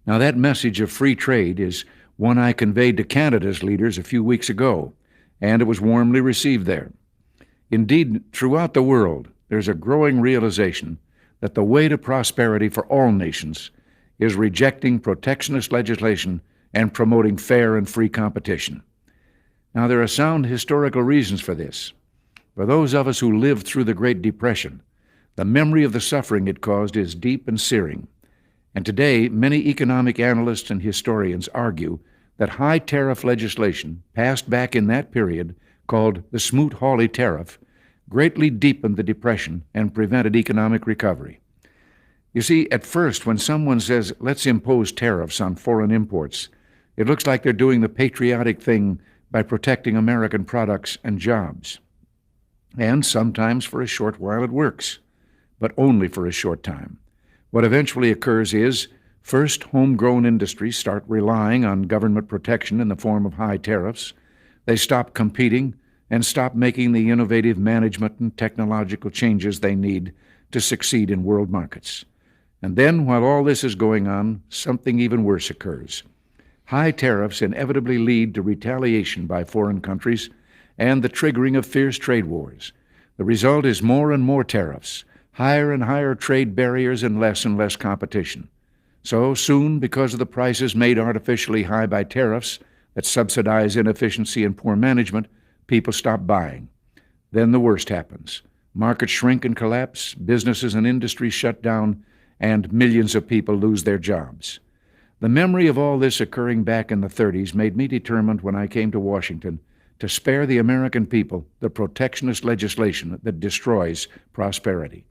Now, that message of free trade is one I conveyed to Canada's leaders a few weeks ago, and it was warmly received there. Indeed, throughout the world, there's a growing realization that the way to prosperity for all nations is rejecting protectionist legislation and promoting fair and free competition. Now, there are sound historical reasons for this. For those of us who lived through the Great Depression, the memory of the suffering it caused is deep and searing. And today, many economic analysts and historians argue that high tariff legislation passed back in that period, called the Smoot-Hawley Tariff, greatly deepened the Depression and prevented economic recovery. You see, at first, when someone says, let's impose tariffs on foreign imports, it looks like they're doing the patriotic thing by protecting American products and jobs. And sometimes for a short while it works, but only for a short time. What eventually occurs is, first, homegrown industries start relying on government protection in the form of high tariffs. They stop competing and stop making the innovative management and technological changes they need to succeed in world markets. And then, while all this is going on, something even worse occurs. High tariffs inevitably lead to retaliation by foreign countries and the triggering of fierce trade wars. The result is more and more tariffs, higher and higher trade barriers, and less competition. So soon, because of the prices made artificially high by tariffs that subsidize inefficiency and poor management, people stop buying. Then the worst happens. Markets shrink and collapse, businesses and industries shut down, and millions of people lose their jobs. The memory of all this occurring back in the 30s made me determined when I came to Washington to spare the American people the protectionist legislation that destroys prosperity.